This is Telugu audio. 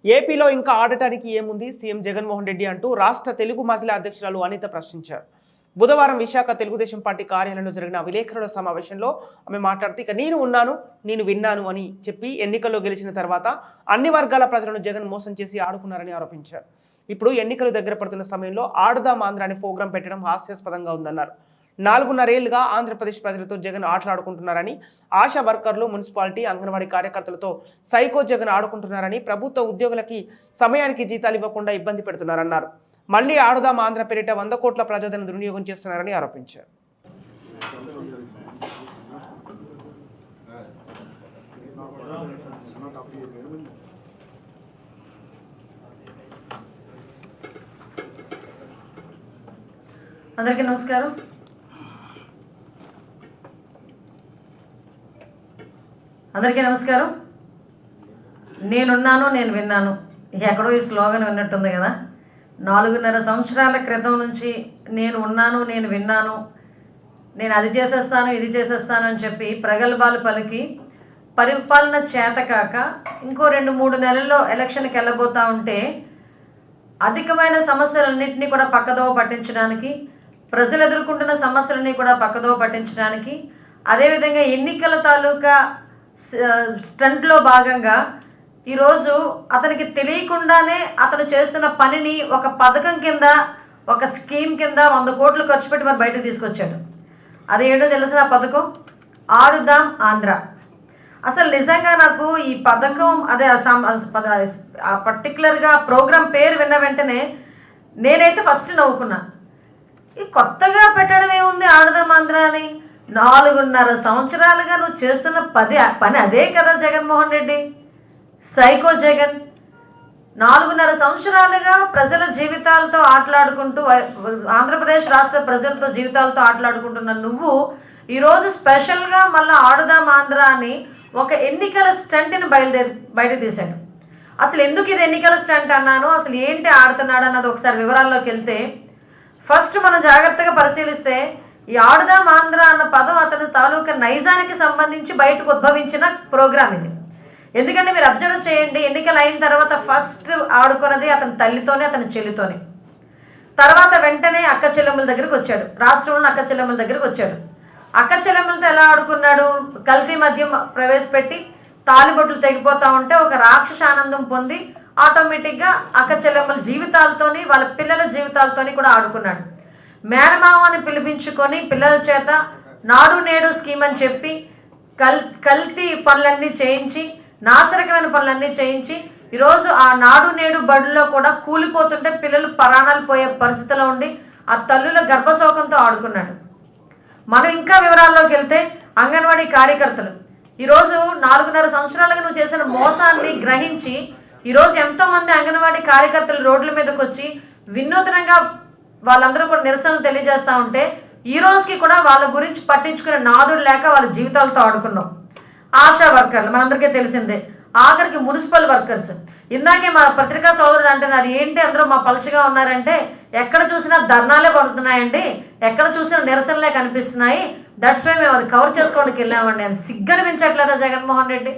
ఏపీలో ఇంకా ఆడటానికి ఏముంది సీఎం జగన్మోహన్ రెడ్డి అంటూ రాష్ట్ర తెలుగు మహిళా అధ్యక్షురాలు అనిత ప్రశ్నించారు. బుధవారం విశాఖ తెలుగుదేశం పార్టీ కార్యాలయంలో జరిగిన విలేకరుల సమావేశంలో ఆమె మాట్లాడుతూ ఇక నేను ఉన్నాను నేను విన్నాను అని చెప్పి ఎన్నికల్లో గెలిచిన తర్వాత అన్ని వర్గాల ప్రజలను జగన్ మోసం చేసి ఆడుకున్నారని ఆరోపించారు. ఇప్పుడు ఎన్నికలు దగ్గర పడుతున్న సమయంలో ఆడుదాం ఆంధ్ర అనే ప్రోగ్రాం పెట్టడం హాస్యాస్పదంగా ఉందన్నారు. 4.5 ఏళ్లుగా ఆంధ్రప్రదేశ్ ప్రజలతో జగన్ ఆటలాడుకుంటున్నారని, ఆశా వర్కర్లు, మున్సిపాలిటీ, అంగన్వాడీ కార్యకర్తలతో సైకో జగన్ ఆడుకుంటున్నారని, ప్రభుత్వ ఉద్యోగులకి సమయానికి జీతాలు ఇవ్వకుండా ఇబ్బంది పెడుతున్నారన్నారు. మళ్లీ ఆడుదాం ఆంధ్ర పేరిట 100 కోట్ల ప్రజాధన దుర్వినియోగం చేస్తున్నారని ఆరోపించారు. అందరికీ నమస్కారం. నేనున్నాను నేను విన్నాను, ఎక్కడో ఈ స్లోగన్ విన్నట్టుంది కదా. 4.5 సంవత్సరాల క్రితం నుంచి నేను ఉన్నాను నేను విన్నాను, నేను అది చేసేస్తాను ఇది చేసేస్తాను అని చెప్పి ప్రగల్భాలు పలికి పరిపాలన చేతకాక ఇంకో 2-3 నెలల్లో ఎలక్షన్కి వెళ్ళబోతూ ఉంటే అధికమైన సమస్యలన్నింటినీ కూడా పక్కదోవ పట్టించడానికి, ప్రజలు ఎదుర్కొంటున్న సమస్యలన్నీ కూడా పక్కదోవ పట్టించడానికి, అదేవిధంగా ఎన్నికల తాలూకా స్టంట్లో భాగంగా ఈరోజు అతనికి తెలియకుండానే అతను చేస్తున్న పనిని ఒక పథకం కింద, ఒక స్కీమ్ కింద 100 కోట్లు ఖర్చు పెట్టి మరి బయటకు తీసుకొచ్చాడు. అది ఏంటో తెలుసు, ఆ పథకం ఆడుదాం ఆంధ్ర. అసలు నిజంగా నాకు ఈ పథకం అదే ఆ పర్టికులర్గా ప్రోగ్రాం పేరు విన్న వెంటనే నేనైతే ఫస్ట్ నవ్వుకున్నా. ఈ కొత్తగా పెట్టడం ఏముంది ఆడుదాం ఆంధ్ర అని? 4.5 సంవత్సరాలుగా నువ్వు చేస్తున్న పని అదే కదా జగన్మోహన్ రెడ్డి, సైకో జగన్. 4.5 సంవత్సరాలుగా ప్రజల జీవితాలతో ఆటలాడుకుంటూ, ఆంధ్రప్రదేశ్ రాష్ట్ర ప్రజలతో జీవితాలతో ఆటలాడుకుంటున్న నువ్వు ఈరోజు స్పెషల్గా మళ్ళీ ఆడుదాం ఆంధ్ర అని ఒక ఎన్నికల స్టంట్ని బయట తీశాడు. అసలు ఎందుకు ఇది ఎన్నికల స్టంట్ అన్నాను, అసలు ఏంటి ఆడుతున్నాడు అన్నది ఒకసారి వివరాల్లోకి వెళ్తే, ఫస్ట్ మనం జాగ్రత్తగా పరిశీలిస్తే ఈ ఆడుదాం ఆంధ్ర అన్న పదం అతని తాలూకా నైజానికి సంబంధించి బయటకు ఉద్భవించిన ప్రోగ్రాం ఇది. ఎందుకంటే మీరు అబ్జర్వ్ చేయండి, ఎన్నికలు అయిన తర్వాత ఫస్ట్ ఆడుకున్నది అతని తల్లితోనే, అతని చెల్లితోనే. తర్వాత వెంటనే అక్క చెల్లెమ్మల దగ్గరికి వచ్చాడు, రాష్ట్రంలో అక్క చెల్లెమ్మల దగ్గరికి వచ్చాడు. అక్క చెల్లెమ్మలతో ఎలా ఆడుకున్నాడు? కల్తీ మద్యం ప్రవేశపెట్టి తాలిబొట్లు తెగిపోతూ ఉంటే ఒక రాక్షస ఆనందం పొంది ఆటోమేటిక్గా అక్క చెల్లెమ్మల జీవితాలతోని, వాళ్ళ పిల్లల జీవితాలతోని కూడా ఆడుకున్నాడు. మేనమావని పిలిపించుకొని పిల్లల చేత నాడు నేడు స్కీమ్ అని చెప్పి కల్తీ పనులన్నీ చేయించి, నాశరకమైన పనులన్నీ చేయించి ఈరోజు ఆ నాడు నేడు బడుల్లో కూడా కూలిపోతుంటే పిల్లలు ప్రాణాలు పోయే పరిస్థితిలో ఉండి ఆ తల్లుల గర్భశోకంతో ఆడుకున్నాడు. మనం ఇంకా వివరాల్లోకి వెళ్తే అంగన్వాడీ కార్యకర్తలు ఈరోజు 4.5 సంవత్సరాలుగా నువ్వు చేసిన మోసాన్ని గ్రహించి ఈరోజు ఎంతోమంది అంగన్వాడీ కార్యకర్తలు రోడ్ల మీదకి వచ్చి వినూత్నంగా వాళ్ళందరూ కూడా నిరసనలు తెలియజేస్తూ ఉంటే ఈ రోజుకి కూడా వాళ్ళ గురించి పట్టించుకునే నాదుడు లేక వాళ్ళ జీవితాలతో ఆడుకున్నాం. ఆశా వర్కర్లు మనందరికీ తెలిసిందే, ఆఖరికి మున్సిపల్ వర్కర్స్. ఇందాకే మా పత్రికా సోదరుడు అంటున్నారు, ఏంటి అందరూ మా పలుచగా ఉన్నారంటే, ఎక్కడ చూసినా ధర్నాలే పడుతున్నాయండి, ఎక్కడ చూసినా నిరసనలే కనిపిస్తున్నాయి, దట్స్ వై మేము అది కవర్ చేసుకోవడానికి వెళ్ళామండి అని. సిగ్గనిపించట్లేదా జగన్మోహన్ రెడ్డి?